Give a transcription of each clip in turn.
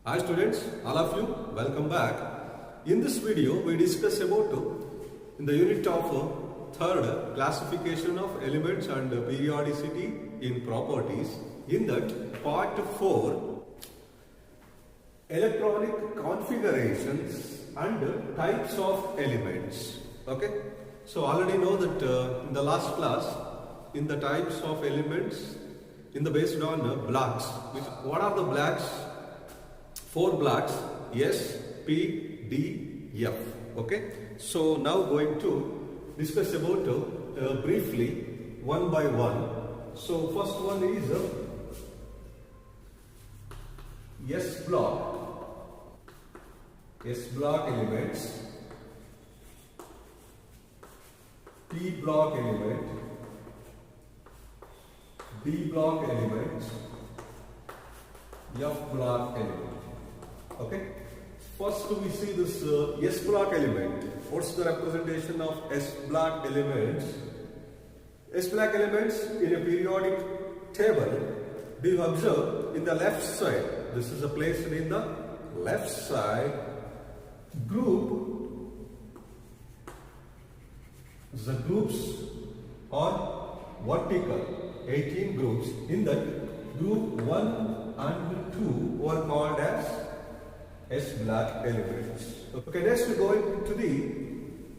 Hi students, all of you, welcome back. In this video, we discuss about in the unit of third classification of elements and periodicity in properties. In that part 4, electronic configurations and types of elements. Okay, so already know that in the last class, in the types of elements, in the based on blocks. What are the blocks? 4 blocks: S, P, D, F. Okay. So now going to discuss about briefly one by one. So first one is S block. S block elements. P block element. D block elements. F block element. Okay. First we see this S block element. What's the representation of S block elements? S block elements in a periodic table, do you observe in the left side? This is placed in the left side group. The groups are vertical, 18 groups. In that, group 1 and 2 were called as S block elements. Okay, next we go into the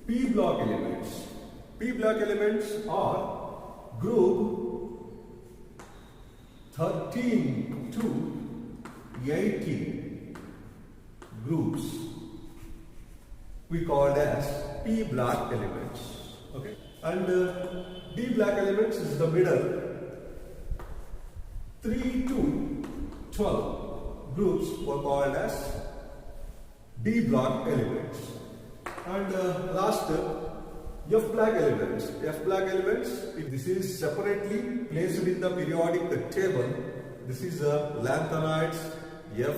P block elements. P block elements are group 13 to 18 groups. We called as P block elements. Okay, and D block elements is the middle. 3 to 12 groups were called as D block elements. And last, F block elements. F block elements, this is separately placed in the periodic table. This is lanthanides, F,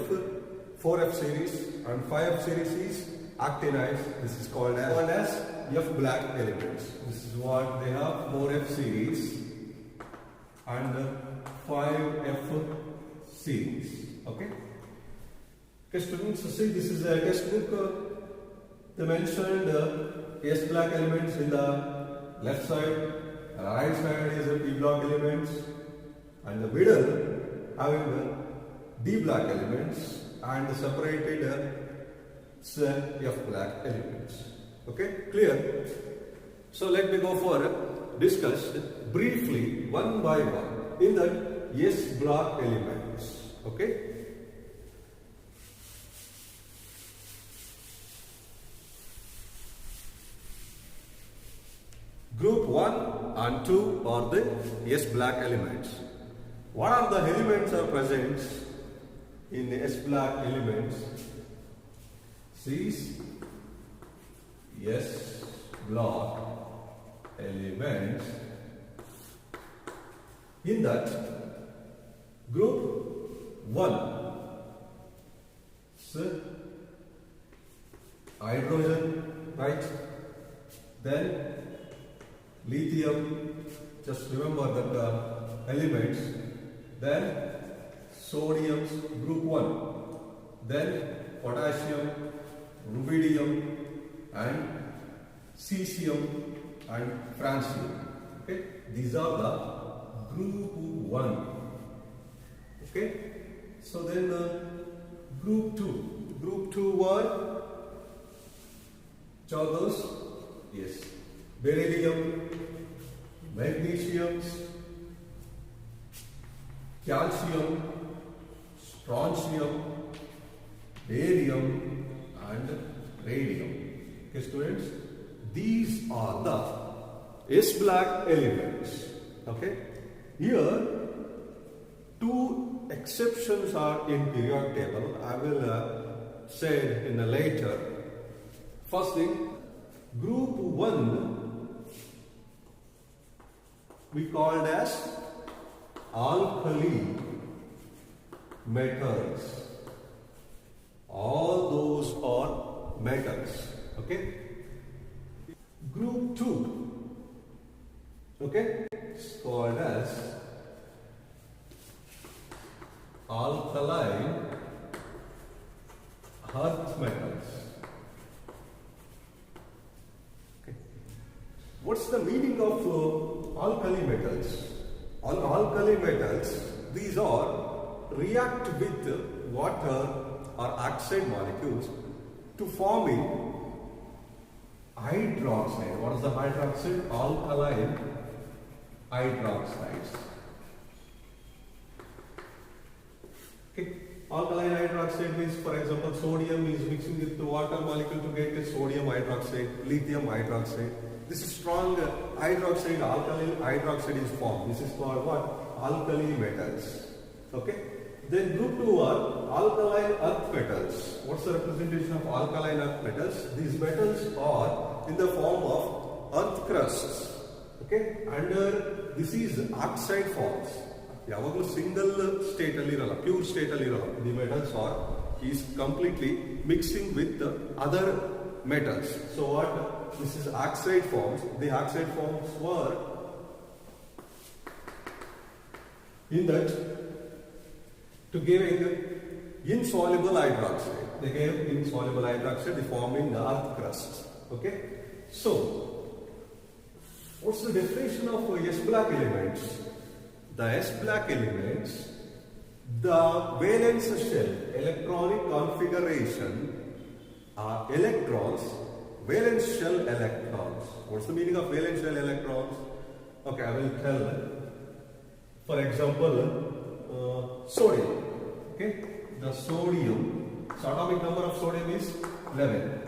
4F series, and 5F series is actinides. This is called as F block elements. This is what they have: 4F series and 5F series. Okay. Okay, students, see, this is a textbook. They mentioned S block elements in the left side, right side is P block elements, and the middle having D block elements, and separated F block elements. Okay, clear? So let me go for discuss briefly one by one in the S block elements. Okay. Group 1 and 2 are the S block elements. What are the elements are present in the S block elements? These S block elements. In that, group 1, so hydrogen, right? Then lithium, just remember that elements. Then sodium, group 1. Then potassium, rubidium, and cesium and francium. Okay, these are the group 1. Okay, so then group 2. Group 2 were those? Yes. Beryllium, magnesium, calcium, strontium, barium, and radium. Okay, students, these are the S block elements. Okay, here 2 exceptions are in periodic table. I will say in a later. First thing, group 1 we called as alkali metals. All those are metals. Okay. Group 2, okay, it's called as alkaline earth metals. Okay. What's the meaning of alkali metals? Alkali metals, these are react with water or oxide molecules to forming hydroxide. What is the hydroxide? Alkaline hydroxides. Okay. Alkaline hydroxide means, for example, sodium is mixing with the water molecule to get a sodium hydroxide, lithium hydroxide. This is strong hydroxide, alkaline hydroxide is formed. This is called what? Alkali metals. Okay. Then group 2 are alkaline earth metals. What's the representation of alkaline earth metals? These metals are in the form of earth crusts. Okay. Under this is oxide forms. ಯಾವಾಗಲೂ single state ಅಲ್ಲಿ ಇರಲ್ಲ, pure state ಅಲ್ಲಿ ಇರಲ್ಲ. The metals are is completely mixing with other metals. So what? This is oxide forms. The oxide forms were in that to giving insoluble hydroxide. They gave insoluble hydroxide forming the earth crust. Okay. So what's the definition of S-black elements? The S-black elements, the valence shell electronic configuration are electrons, valence shell electrons. What's the meaning of valence shell electrons? Okay, I will tell. For example, sodium. Okay, the sodium, so atomic number of sodium is 11.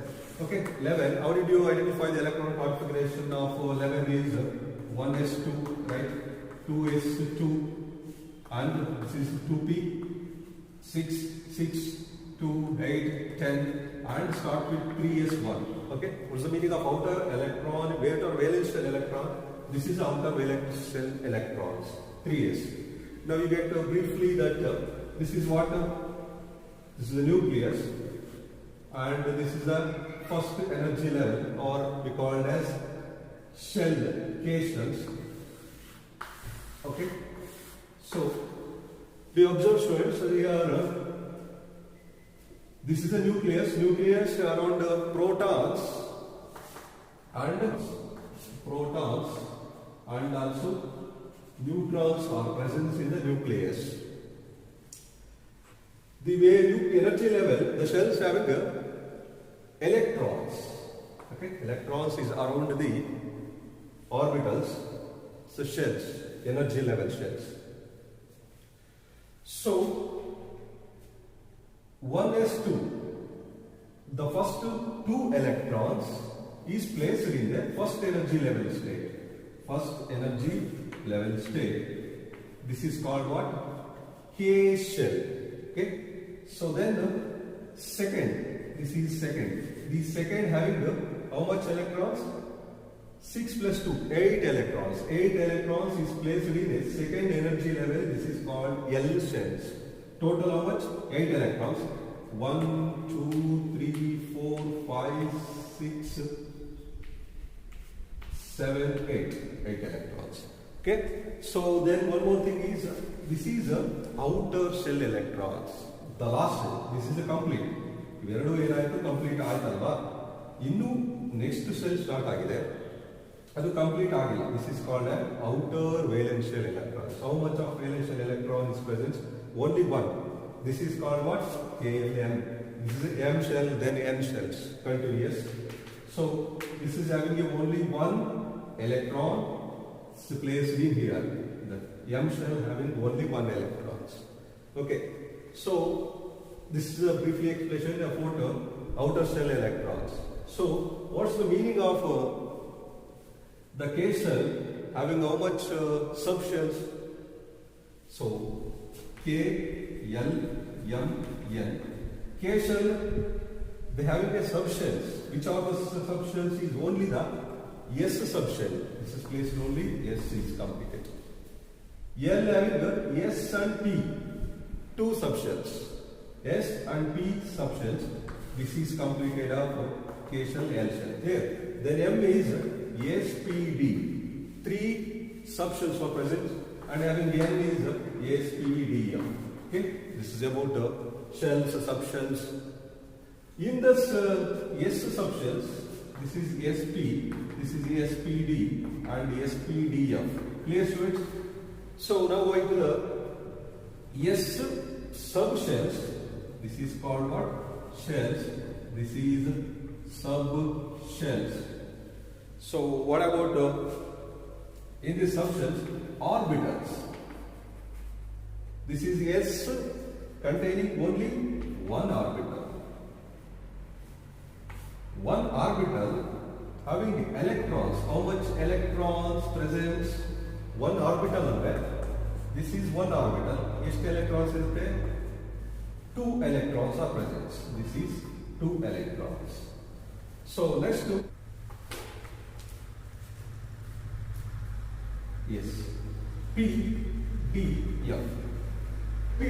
Okay, 11. How did you identify the electron configuration of 11 is 1s2, right? 2s2, and this is 2p, 6, 6, 2, 8, 10, and start with 3s1. Okay, what's the meaning of outer electron, outer valence shell electron? This is outer valence shell electrons, 3s. Now you get briefly that this is what? This is the nucleus, and this is the first energy level, or we call it as shell, K shells. Okay, so we observe students here. This is a nucleus. Nucleus around protons and also neutrons are present in the nucleus. The way energy level, the shells having electrons. Okay, electrons is around the orbitals, so shells, energy level shells. So 1s2, the first 2 electrons is placed in the first energy level state. First energy level state. This is called what? K shell. Okay. So then second, this is second. The second having how much electrons? 6 plus 2, 8 electrons. 8 electrons is placed in a second energy level. This is called L shells. Total how much? 8 electrons. 1, 2, 3, 4, 5, 6, 7, 8. 8 electrons. Okay. So then one more thing is, this is outer shell electrons. The last shell. This is a complete. ಇವೆರಡು ಏನಾಯಿತು complete ಆಯ್ತಲ್ವಾ? ಇನ್ನು next shell start ಆಗಿದೆ, ಅದು complete ಆಗಿಲ್ಲ. This is called outer valence shell electrons. How much of valence shell electron is present? Only one. This is called what? KLM. This is M shell, then N shells. Continuous. So this is having only one electron placed in here. The M shell having only one electrons. Okay. So this is a briefly explanation about outer shell electrons. So what's the meaning of the K shell having how much subshells? So K, L, M, N. K shell, they having a subshells. Which are the subshells is only the S subshell. This is placed only S is completed. L having S and P, 2 subshells. S and P subshells. This is completed of K shell, L shell. Here, then M is SPD. 3 subshells are present, and having N is SPDM. Okay, this is about shells, subshells, In this S subshells, this is SP, this is SPD and SPDF. Clear students? So now going to the S subshells. This is called what? Shells. This is subshells. So what about in the subshells? Orbitals. This is S containing only one orbital. One orbital having electrons. How much electrons presents one orbital on that? This is one orbital. ಎಷ್ಟು electrons ಇರುತ್ತೆ? 2 electrons are present. This is 2 electrons. So let's do. Yes. P, D, F. P,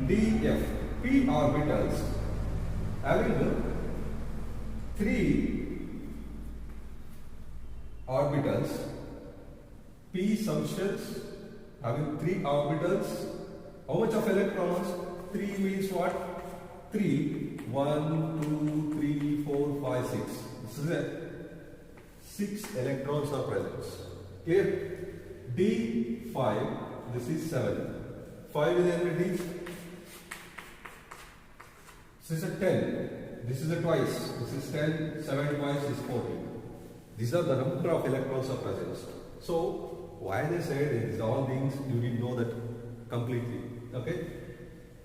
D, F. P orbitals having 3 orbitals. P subshells having 3 orbitals. How much of electrons? 3 means what? 3. 1, 2, 3, 4, 5, 6. This is it. 6 electrons are present. Clear? D5. This is 7. 5 is already. This is a 10. This is a twice. This is 10. 7 twice is 14. These are the number of electrons are present. So why they said these all things you didn't know that completely. Okay?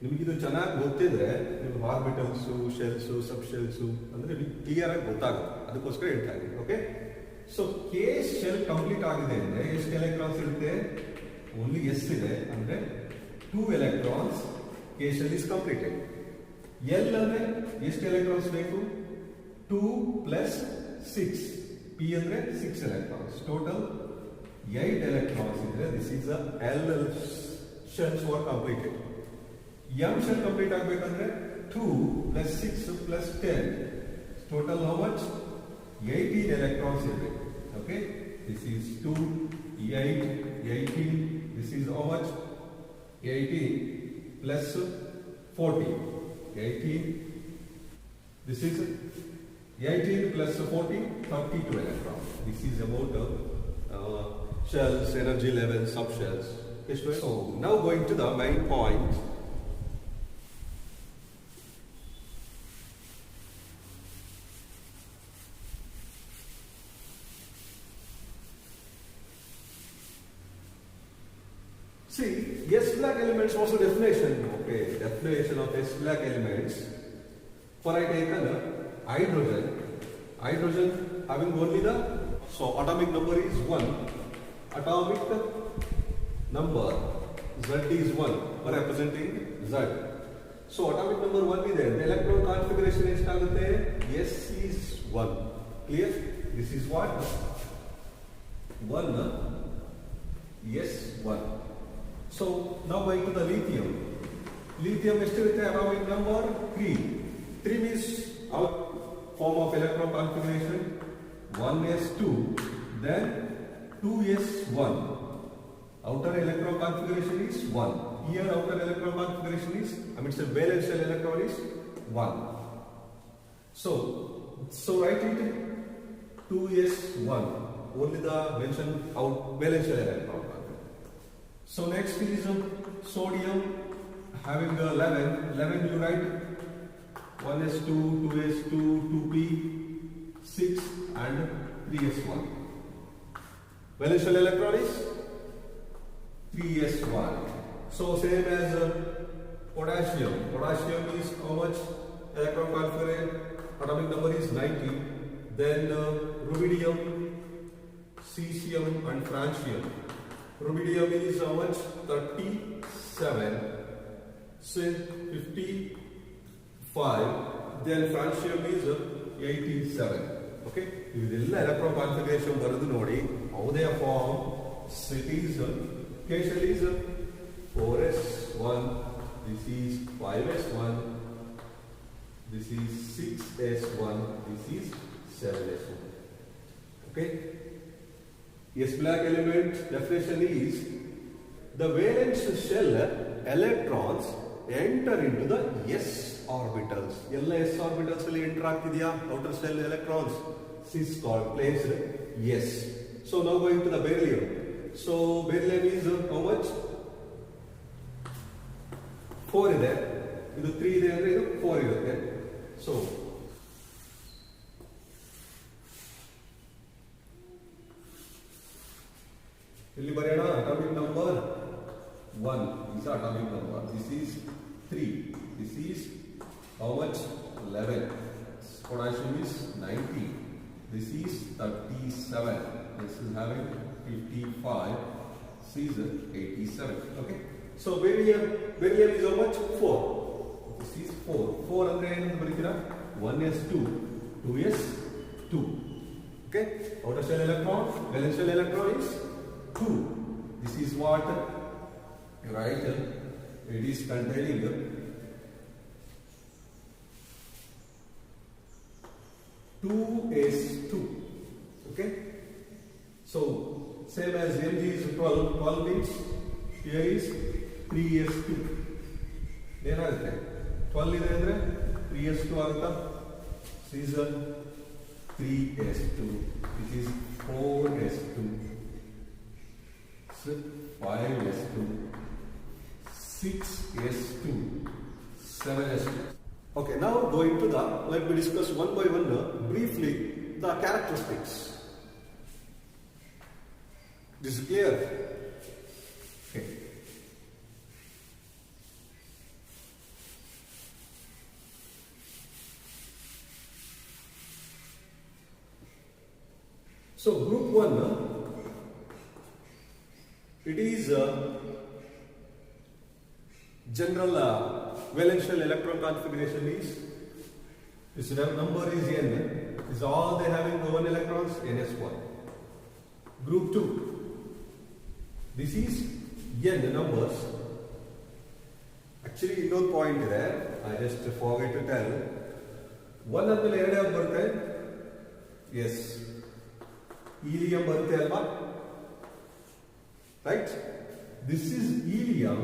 ನಿಮಗಿದು ಚೆನ್ನಾಗಿ ಗೊತ್ತಿದ್ರೆ ನಿಮ್ಗೆ orbitals cells ಸಬ್ cells ಅಂದರೆ ನಿಮಗೆ clear ಆಗಿ ಗೊತ್ತಾಗುತ್ತೆ. ಅದಕ್ಕೋಸ್ಕರ ಹೇಳ್ತಾ ಇದ್ದೀನಿ. Okay? So K shell complete ಆಗಿದೆ ಅಂದರೆ ಎಷ್ಟು ಎಲೆಕ್ಟ್ರಾನ್ಸ್ ಇರುತ್ತೆ? ಓನ್ಲಿ ಎಸ್ ಇದೆ ಅಂದರೆ 2 electrons. K shell is completed. L ಅಂದರೆ ಎಷ್ಟು ಎಲೆಕ್ಟ್ರಾನ್ಸ್ ಬೇಕು? 2 ಪ್ಲಸ್ 6. ಪಿ ಅಂದರೆ 6 electrons. ಟೋಟಲ್ 8 electrons ಇದ್ರೆ this is L shells var completed. M shell complete ಆಗಬೇಕಂದ್ರೆ 2 plus 6 plus 10. Total how much? 18 electrons ಇರಬೇಕು. Okay? This is 2, 8, 18. This is how much? 18 plus 40. 18. This is 18 plus 40, 32 electrons. This is about shells, energy levels, subshells. So now going to the main point. See, S-black elements also definition. Okay, definition of S-black elements. For I take hydrogen. Hydrogen having only the, so atomic number is 1. Atomic number Z is 1, representing Z. So atomic number 1 is there. The electron configuration is S is 1. Clear? This is what? 1 S1. So now going to the lithium. Lithium is still atomic number 3. 3 means our form of electron configuration. 1s2, then 2s1. Outer electron configuration is 1. Here outer electron configuration is, it's a valence shell electron is 1. So write it 2s1. Only the mentioned out valence shell electron. So next is sodium having 11. 11 you write 1s2, 2s2, 2p, 6 and 3s1. Valence shell electron is 3s1. So same as potassium. Potassium is how much electron configuration? Atomic number is 90. Then rubidium, cesium and francium. Rubidium is how much? 37. Say 55. Then francium is 87. Okay? If the electron configuration baradu nodi, how they form? Cities. K shell is 4s1. This is 5s1. This is 6s1. This is 7s1. Okay? S-black element definition is the valence shell electrons enter into the S orbitals. ಎಲ್ಲ s orbitals ಅಲ್ಲಿ enter ಆಗ್ತಿದೆಯಾ outer shell electrons? This is called placed yes. So now going to the beryllium. So beryllium is how much? 4 ಇದೆ, ಇದು 3 ಇದೆ ಅಂದ್ರೆ ಇದು 4 ಇರುತ್ತೆ. So ಇಲ್ಲಿ ಬರೆಯೋಣ atomic number 1 is atomic number. This is 3. This is how much? 11. Potassium is 19. This is 37. This is having 55. This is 87. Okay. So beryllium is how much? 4. This is 4. 4 ಅಂದ್ರೆ ಏನು ಬರೀತೀರಾ? 1s2, 2s2. Okay. Outer shell electron, valence shell electron is 2. This is what? Right. It is containing 2s2. Okay. So same as Mg is 12. 12 means here is 3s2. ಏನಾಗುತ್ತೆ? 12 ಇದೆ ಅಂದ್ರೆ 3s2 ಆಗುತ್ತಾ? This is 3s2. This is 4s2. 5s2. 6s2. 7s2. Okay, now going to the, let me discuss one by one briefly the characteristics. This is clear? Okay. So group 1, it is general valence shell electron configuration is, this number is n, is all they having 1 electrons, ns1. Group 2, this is n numbers. Actually no point there, I just forget to tell. 1 andmele 2 ಯಾವುದು ಬರುತ್ತೆ? Yes, helium ಬರುತ್ತೆ ಅಲ್ವಾ? Right? This is helium.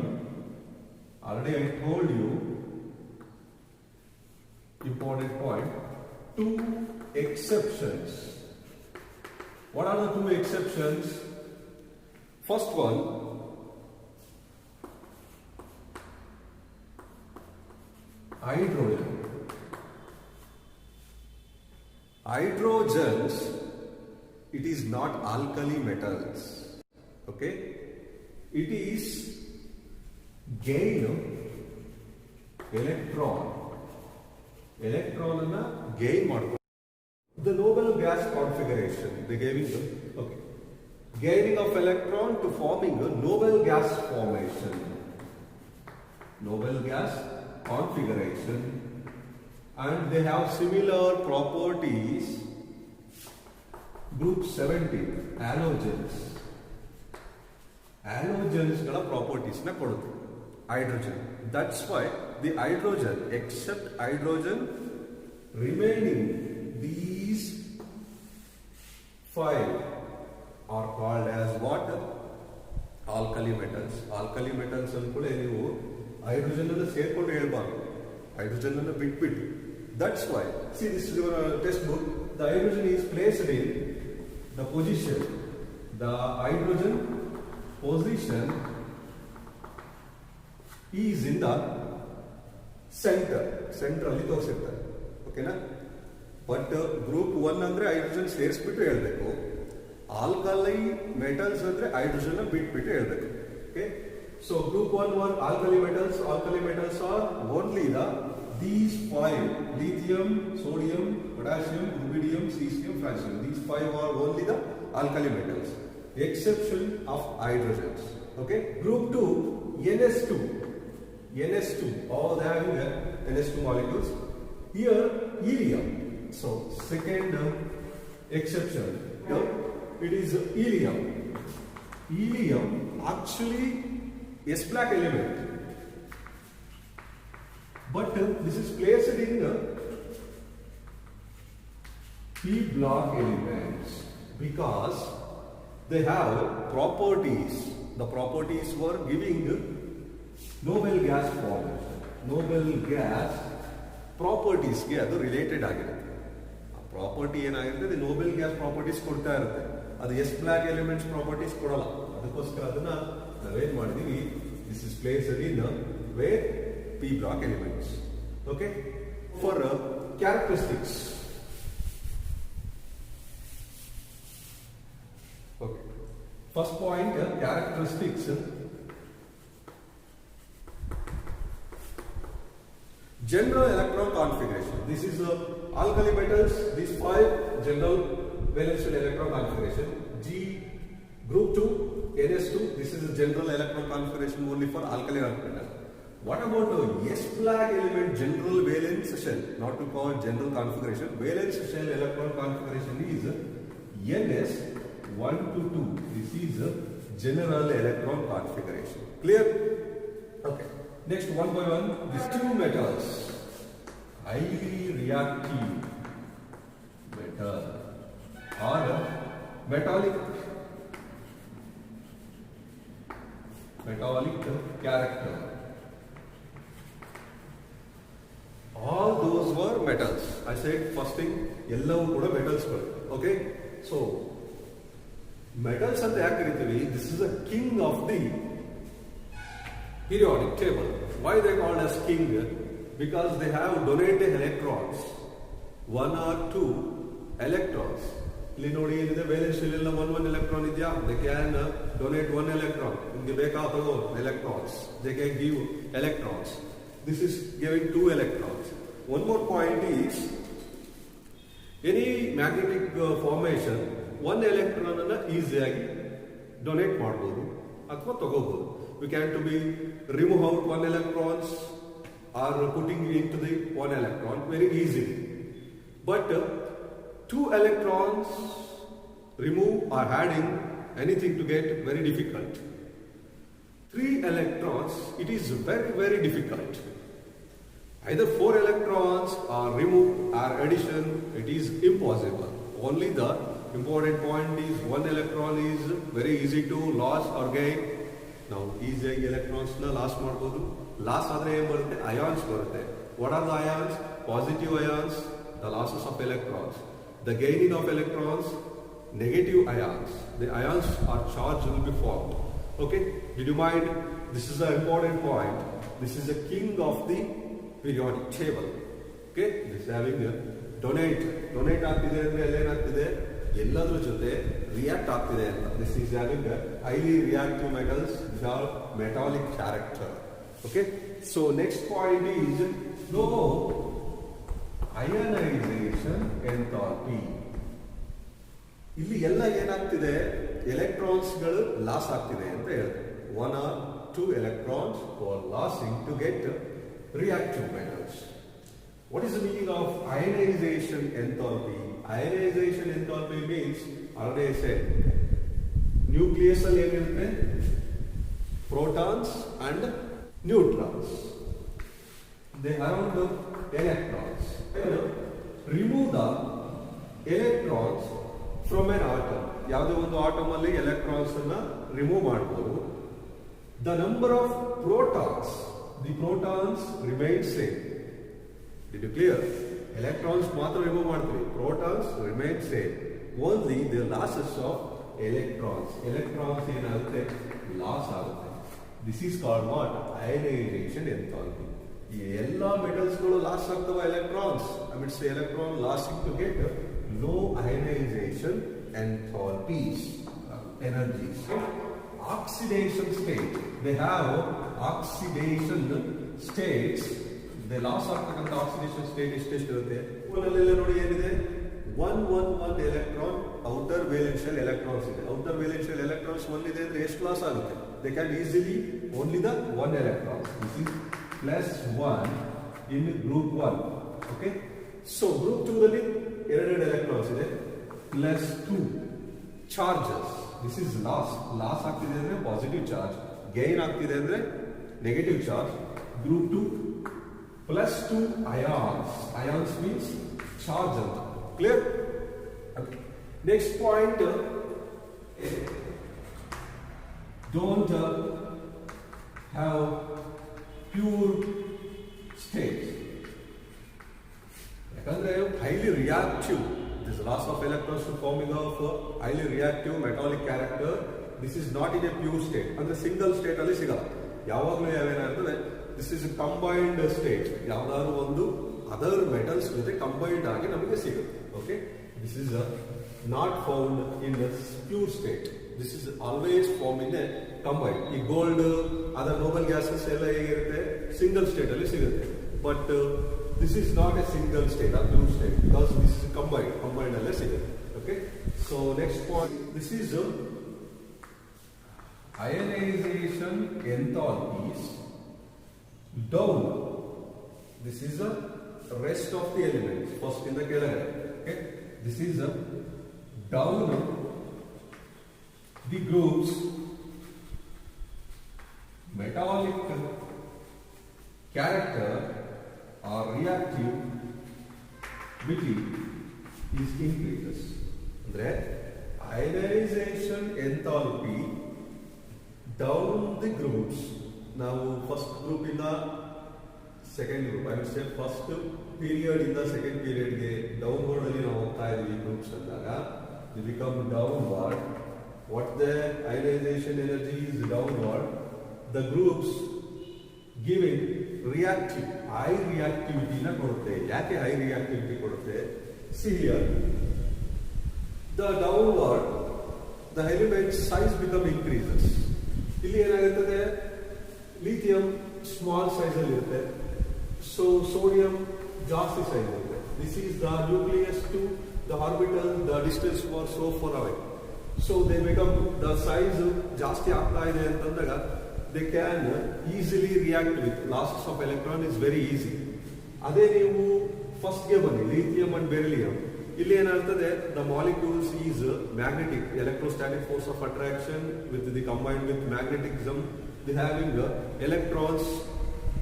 Already I told you, important point, 2 exceptions. What are the 2 exceptions? First one, hydrogen. Hydrogens, it is not alkali metals. Okay? It is gain electron ಅನ್ನ gain ಮಾಡ್ತಾರೆ. The noble gas configuration they gave it. Okay. Gaining of electron to forming a noble gas formation. Noble gas configuration, and they have similar properties. Group 17, halogens. Halogens ಗಳ properties ನ ಕೊಡುತ್ತೆ. Hydrogen. That's why the hydrogen, except hydrogen, remaining these 5 are called as what? Alkali metals. Alkali metals ಅಂದ್ಕೊಳ್ಳಿ ನೀವು hydrogen ಅನ್ನು ಸೇರ್ಕೊಂಡು ಹೇಳ್ಬಾರ್ದು. Hydrogen ಅನ್ನು ಬಿಟ್ಬಿಟ್ಟು. That's why, see, this is your textbook. The hydrogen is placed in the position. The hydrogen position is in the center. Centrally ತೋರಿಸಿರ್ತಾರೆ. ಓಕೆನಾ? But group 1 ಅಂದ್ರೆ hydrogen ಸೇರಿಸ್ಬಿಟ್ಟು ಹೇಳ್ಬೇಕು. ಆಲ್ಕಲಿ ಮೆಟಲ್ಸ್ ಅಂದ್ರೆ ಹೈಡ್ರೋಜನ್ ಬಿಟ್ಬಿಟ್ಟು ಹೇಳ್ಬೇಕು. Okay? So group 1 were alkali metals. Alkali metals are only these 5: lithium, sodium, potassium, rubidium, cesium, francium. These 5 are only the alkali metals, exception of hydrogens. Okay? Group 2, NS2. NS2, all they have NS2 molecules. Here, helium. So, second exception. Here, it is helium. Helium actually is black element. But this is placed in P block elements because they have properties. The properties were giving noble gas formation. Noble gas ಪ್ರಾಪರ್ಟೀಸ್ಗೆ ಅದು related ಆಗಿರುತ್ತೆ. ಆ property ಏನಾಗಿರುತ್ತೆ, Nobel gas properties ಕೊಡ್ತಾ ಇರುತ್ತೆ, ಅದು S block elements properties ಕೊಡಲ್ಲ. ಅದಕ್ಕೋಸ್ಕರ ಅದನ್ನ ನಾವೇನ್ ಮಾಡಿದೀವಿ, this is placed in where P block elements. Okay, for characteristics. Okay. First point, characteristics. General electron configuration. This is alkali metals. These 5 general valence electron configuration. G group 2, NS2. This is a general electron configuration only for alkali earth metal. What about S black element general valence shell? Not to call general configuration. Valence shell electron configuration is NS 1 to 2. This is a general electron configuration. Clear? Okay. Next, one by one, these 2 metals, highly reactive metal or metallic character. All those were metals. I said first thing, yellow kuda metals. Okay, so metals anta yake kariತೀವಿ, this is a king of the periodic table. Why they called as king? Because they have donated electrons, 1 or 2 electrons. ಇಲ್ಲಿ ನೋಡಿ, ಏನಿದೆ valence shell ಎಲ್ಲ 1 electron ಇದೆಯಾ, they can donate 1 electron. ನಿಮಗೆ ಬೇಕಾ ತಗೋ electrons, they can give electrons. This is giving 2 electrons. One more point is, any magnetic formation 1 electron ಅನ್ನ ಈಸಿಯಾಗಿ ಡೊನೇಟ್ ಮಾಡಬಹುದು ಅಥವಾ ತಗೋಬಹುದು. We can to be remove out 1 electrons or putting into the 1 electron very easily. But 2 electrons remove or adding anything to get very difficult. 3 electrons, it is very, very difficult. Either 4 electrons are removed or addition, it is impossible. Only the important point is 1 electron is very easy to loss or gain. Now easy electrons na loss ಮಾಡಬಹುದು. Loss ಆದರೆ ಏನು ಬರುತ್ತೆ, ions ಬರುತ್ತೆ. What are the ions? Positive ions, the losses of electrons. The gaining of electrons, negative ions. The ions or charge will be formed. Okay, did you mind? This is an important point. This is a king of the periodic table. Okay, this is having a donate ಆಗ್ತಿದೆ ಅಂದ್ರೆ ಏನಾಗ್ತಿದೆ, ಎಲ್ಲದರ ಜೊತೆ react ಆಗ್ತಿದೆ ಅಂತ. This is having highly reactive metals, which are metallic character. Okay, so next point is no ionization enthalpy. ಇಲ್ಲಿ ಎಲ್ಲ ಏನಾಗ್ತಿದೆ, ಎಲೆಕ್ಟ್ರಾನ್ಸ್ಗಳು ಲಾಸ್ ಆಗ್ತಿದೆ ಅಂತ ಹೇಳ್ತಾರೆ. 1 or 2 electrons are losing to get reactive metals. What is the meaning of ionization enthalpy? Ionization enthalpy means, already said, nucleus ಅಲ್ಲಿ ಏನಿರುತ್ತೆ, protons and neutrons. They around the electrons. Remove the electrons from an atom. ಯಾವುದೇ ಒಂದು atom ಅಲ್ಲಿ electrons ಅನ್ನ remove ಮಾಡಬಹುದು. The number of protons, the protons remain same. Did you clear? Electrons ಮಾತ್ರ remove ಮಾಡ್ತೀವಿ, protons remain same. Only the losses of electrons. Electrons ಏನಾಗುತ್ತೆ, loss ಆಗುತ್ತೆ. This is called what? Ionization enthalpy. ಈ ಎಲ್ಲಾ ಮೆಟಲ್ಸ್ಗಳು loss ಆಗ್ತವೆ electrons. I mean say electron lasting to get low ionization enthalpies, energies. Oxidation state. They have oxidation states. They loss ಆಗ್ತಕ್ಕಂಥ oxidation state ಎಷ್ಟೆಷ್ಟಿರುತ್ತೆ, ಒಂದಲ್ಲೆಲ್ಲ ನೋಡಿ ಏನಿದೆ, 1 electron outer ವೇಲೆನ್ಷಿಯಲ್ electrons ಇದೆ. Outer ವೇಲೆನ್ಷಿಯಲ್ electrons 1 ಇದೆ ಅಂದ್ರೆ ಎಷ್ಟು ಲಾಸ್ ಆಗುತ್ತೆ? They can easily only the 1 electron. This is +1 in group 1. Okay, so group 2 ದಲ್ಲಿ 2 electrons ಇದೆ, +2 charges. This is loss ಆಗ್ತಿದೆ ಅಂದ್ರೆ ಪಾಸಿಟಿವ್ ಚಾರ್ಜ್, ಗೈನ್ ಆಗ್ತಿದೆ ಅಂದ್ರೆ negative charge. Group 2 +2 ions. Ions means charge ಅಂತ. Clear? Okay. Next point, don't have pure state. ಯಾಕಂದ್ರೆ highly reactive. This loss of electrons to forming of highly reactive metallic character. This is not in a pure state. ಅಂದ್ರೆ single state ಅಲ್ಲಿ ಸಿಗಲ್ಲ. ಯಾವಾಗಲೂ ಯಾವೇನಾಗ್ತದೆ, this is combined state. ಯಾವ್ದಾದ್ರು ಒಂದು other metals ಜೊತೆ combined ಆಗಿ ನಮಗೆ ಸಿಗುತ್ತೆ. Okay, this is not found in the pure state. This is always form in a combined. ಈ ಗೋಲ್ಡ್ ಅದರ್ ನೋಬಲ್ ಗ್ಯಾಸಸ್ ಎಲ್ಲ ಹೇಗಿರುತ್ತೆ, ಸಿಂಗಲ್ ಸ್ಟೇಟ್ ಅಲ್ಲಿ ಸಿಗುತ್ತೆ. But this is not a single state or pure state because this is combined alle sigute. Okay, so next point, this is ionization enthalpies down. This is the rest of the elements first in the kelagade. Okay, this is down the groups metallic character or reactivity is increases. Andre ionization enthalpy down the groups. Now first group in the second group, I would say first period in the second period ge downward alli ನಾವು ಹೋಗ್ತಾ ಇದೀವಿ groups ಅಂದಾಗ they become downward. What the ionization energy is downward, the groups giving reactive high reactivity na kodutte. Yake high reactivity kodutte? See here, the downward the element size become increases. Illi enaguttade, lithium small size alli irutte, so sodium ಜಾಸ್ತಿ size irutte. This is the nucleus to the orbital, the distance was so far away, so they become the size ಜಾಸ್ತಿ ಆಗ್ತಾ ಇದೆ ಅಂತಂದಾಗ they can easily react with losses of electron is very easy. ಅದೇ ನೀವು first ಗೆ ಬನ್ನಿ, lithium and beryllium, ಇಲ್ಲಿ ಏನಾಗ್ತದೆ, the molecules is magnetic, electrostatic force of attraction with the combined with magnetism, they having electrons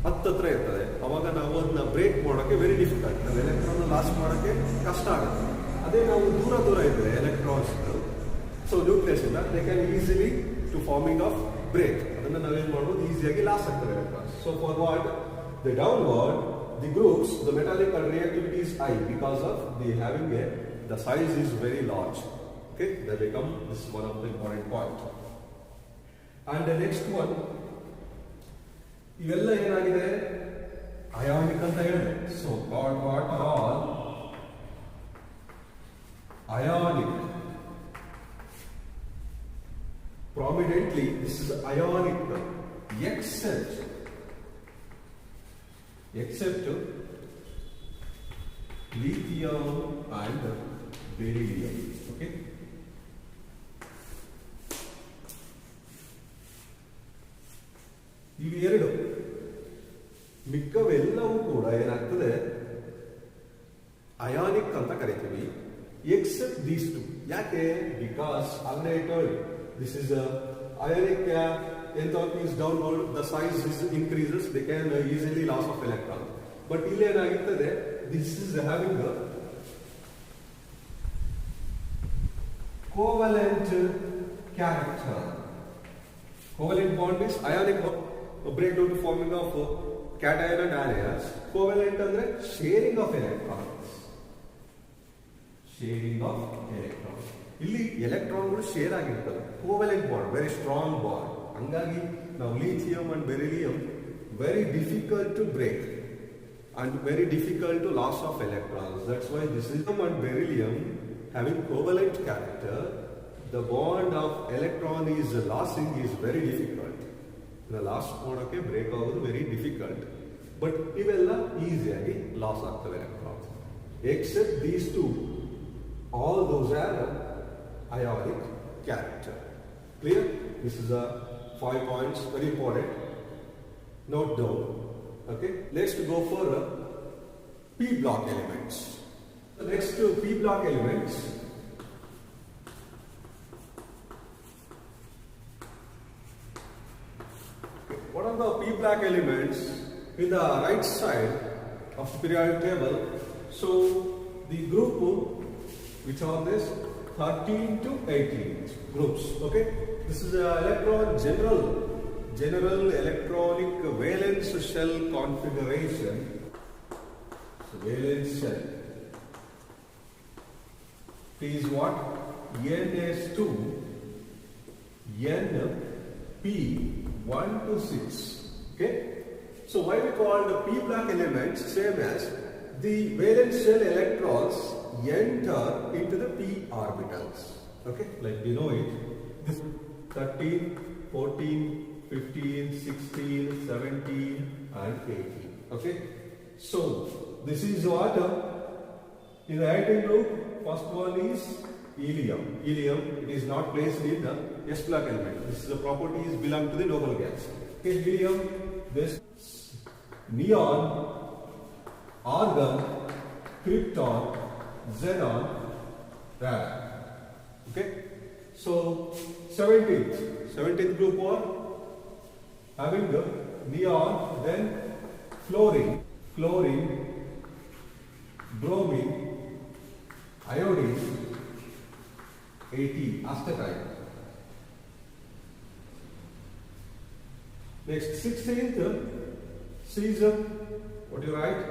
ಹತ್ತತ್ರ ಇರ್ತದೆ. ಅವಾಗ ನಾವು ಅದನ್ನ ಬ್ರೇಕ್ ಮಾಡೋಕೆ ವೆರಿ ಡಿಫಿಕಲ್ಟ್, ನಾವು ಎಲೆಕ್ಟ್ರಾನ್ ಲಾಸ್ ಮಾಡೋಕೆ ಕಷ್ಟ ಆಗುತ್ತೆ. ಅದೇ ನಾವು ದೂರ ಇದ್ರೆ ಎಲೆಕ್ಟ್ರಾನ್ಸ್, ಸೊ ನ್ಯೂಕ್ಲಿಯಸ್ ಇಂದ they can easily to forming of break, ಅದನ್ನ ನಾವೇನ್ ಮಾಡಬಹುದು, ಈಸಿಯಾಗಿ ಲಾಸ್ ಆಗ್ತವೆ electrons. So forward the downward the groups, the metallic reactivity is high because of the having the size is very large. Okay, they become this is one of the important point. And the next one, ಇವೆಲ್ಲ ಏನಾಗಿದೆ, ionic ಅಂತ ಹೇಳಿದೆ. So what all ionic, prominently this is ionic except lithium and beryllium. Okay, ಇವು ಎರಡು, ಮಿಕ್ಕವೆಲ್ಲವೂ ಕೂಡ ಏನಾಗ್ತದೆ ionic ಅಂತ ಕರಿತೀವಿ, ಎಕ್ಸೆಪ್ಟ್ ದೀಸ್ ಟು. ಯಾಕೆ? Because alternative this is ionic enthalpy is downward, the size is increases, they can easily loss of electron. But ಇಲ್ಲಿ ಏನಾಗುತ್ತದೆ, this is having a covalent character. Covalent bond is ionic breakdown to forming of cation and anions. Covalent ಅಂದ್ರೆ sharing of electrons. ಇಲ್ಲಿ ಎಲೆಕ್ಟ್ರಾನ್ಗಳು share ಆಗಿರ್ತವೆ. Covalent bond very strong bond. ಹಂಗಾಗಿ ನಾವು lithium and beryllium very difficult to break and very difficult to loss of electrons. That's why this lithium and beryllium having covalent character, the bond of electron is losing is very difficult. The last bond okay break ಆಗೋದು very difficult. But ಇವೆಲ್ಲ ಈಸಿಯಾಗಿ loss ಆಗ್ತವೆ electrons. Except these two, all those are ionic character. Clear? This is a 5 points, very important. Note down. Okay, let's go for p block elements. The next p block elements. Okay. What are the p block elements in the right side of the periodic table? So the group which are this 13 to 18 groups. Okay, this is a electron general electronic valence shell configuration. So valence shell. P is what? NS2 NP1 to 6. Okay. So why we call the p block elements same as the valence shell electrons enter into the p orbitals. Okay, like we know it. This 13, 14, 15, 16, 17 and 18. Okay. So this is what in the item group, first one is helium. Helium, it is not placed in the s block element. This is the properties belong to the noble gas. Okay, helium, this neon, argon, krypton, xenon, radon. Okay, so 17th group one having the neon, then fluorine, bromine, iodine, 18 astatine. Next 16th is what do you write?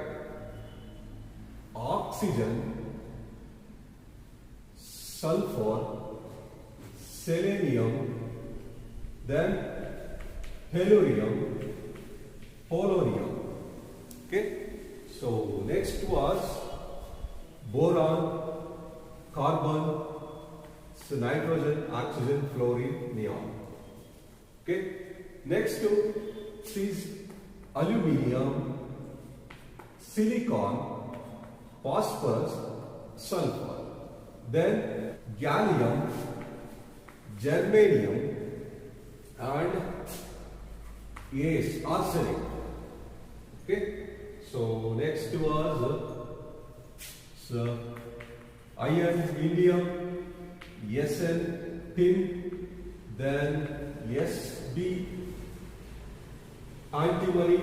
Oxygen, sulfur, selenium, then tellurium, polonium. Okay. So next was boron, carbon, so nitrogen, oxygen, fluorine, neon. Okay. Next is aluminium, silicon, phosphorus, sulfur. Then gallium, germanium, and yes, arsenic. Okay. So next was iron, indium, Sn, tin, then Sb, antimony,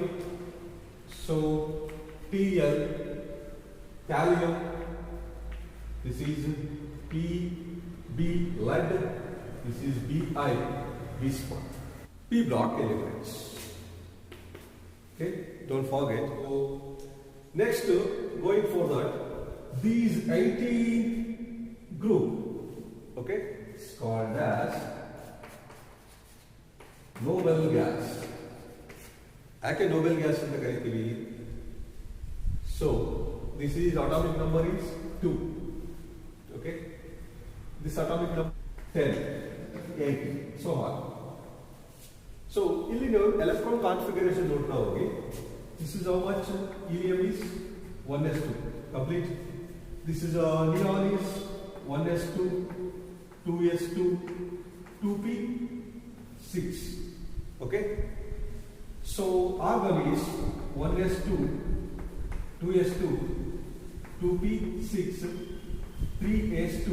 so Tl, thallium, this is Pb, lead, this is Bi, bismuth. P block elements. Okay, don't forget. So next, going for that, these 18 group, okay, it's called as noble gas. Ake noble gas in the so this is atomic number is 2. Okay, this atomic number 10, 8, so on. So, electron configuration note now, okay? This is how much helium is 1s2, complete. This is neon is 1s2, 2s2, 2p6, okay? So, argon is 1s2, 2s2, 2p6, 3s2,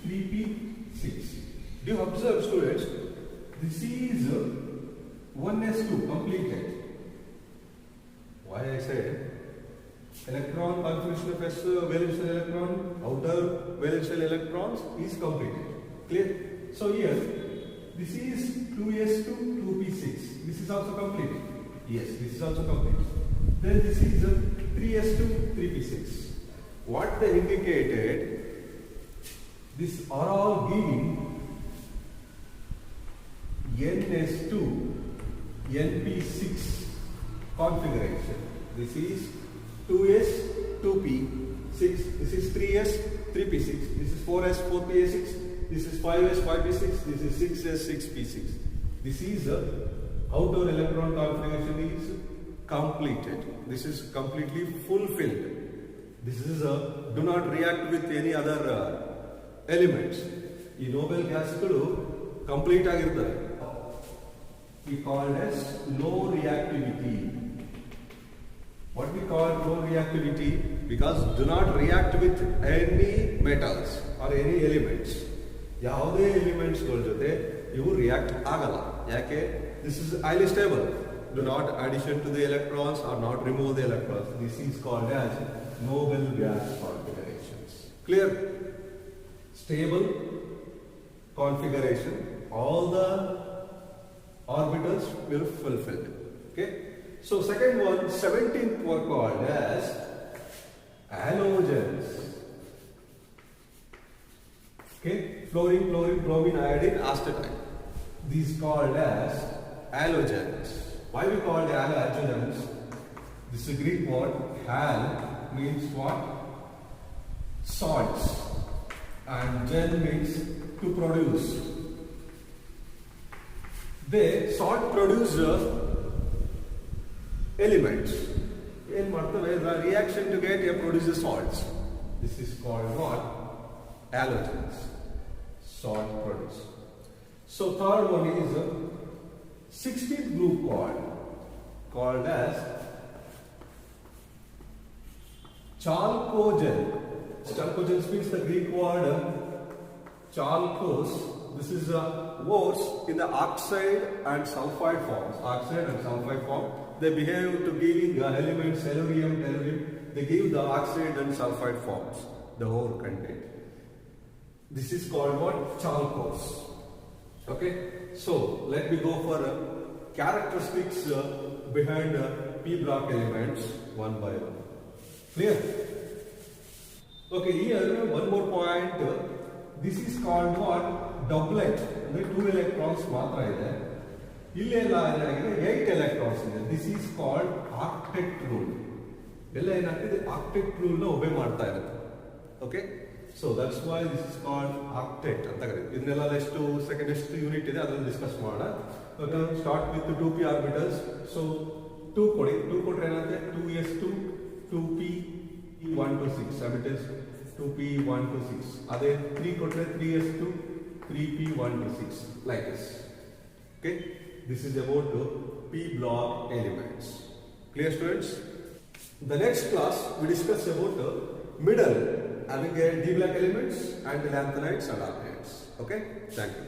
3p6. Do you observe, students? This is 1s2 completed. Why I said electron configuration of s valence shell electron, outer valence shell electrons is completed. Clear? So here, this is 2s2, 2p6. This is also completed. Yes, this is also complete. Then this is 3s2, 3p6. What they indicated, these are all giving NS2, NP6 configuration. This is 2S, 2P, 6. This is 3S, 3P6. This is 4S, 4PA6. This is 5S, 5P6. This is 6S, 6P6. This is outer electron configuration is completed. This is completely fulfilled. This is do not react with any other elements. In noble gas complete agirtare. We call as low reactivity. What we call low reactivity? Because do not react with any metals or any elements. ಯಾವುದೇ elements ಜೊತೆ ಇವು react ಆಗಲ್ಲ. ಯಾಕೆ? This is highly stable. Do not addition to the electrons or not remove the electrons. This is called as noble gas configurations. Clear? Stable configuration. All the orbitals will fulfilled. Okay. So second one, 17th were called as halogens. fluorine, chlorine, bromine, iodine, astatine. These called as halogens. Why we call the halogens? This is a Greek word. Hal means what? Salts. And gen means to produce. They salt produce elements. In the reaction to get produces salts. This is called what? Halogens. Salt produce. So third one is 16th group called as chalcogen. Chalcogen means the Greek word chalcos. This is ores in the oxide and sulfide forms. Oxide and sulfide form. They behave to giving elements tellurium, tellurium. They give the oxide and sulfide forms, the ore content. This is called what? Chalcos. Okay. So let me go for characteristics behind p block elements one by one. Clear? Okay. Here one more point. This is called what? Doublet. There 2 electrons matra ide. Ille ella enaಗಿದೆ 8 electrons ಇದೆ. This is called octet rule. ಎಲ್ಲ ಏನಾಗ್ತಿದೆ octet rule ನ obey ಮಾಡ್ತಾ ಇರುತ್ತೆ. Okay? So that's why this is called octet ಅಂತ ಕರೀತೀವಿ. ಇದನ್ನೆಲ್ಲ ಎಷ್ಟು ಸೆಕೆಂಡ್ ಎಷ್ಟು ಯೂನಿಟ್ ಇದೆ ಅದನ್ನ ಡಿಸ್ಕಸ್ ಮಾಡೋಣ. Okay, start with the 2p orbitals. So 2 ಕೊಡಿ. 2 ಕೊಟ್ರೆ ಏನಾಗುತ್ತೆ 2s2 2p 1 to 6. So it is 2p 1 to 6. ಅದೇ 3 ಕೊಟ್ರೆ 3s2 3p 1 to 6 like this. Okay? This is about the p block elements. Clear, students? The next class we discuss about the middle having d block elements and lanthanides and arcanides. Okay? Thank you.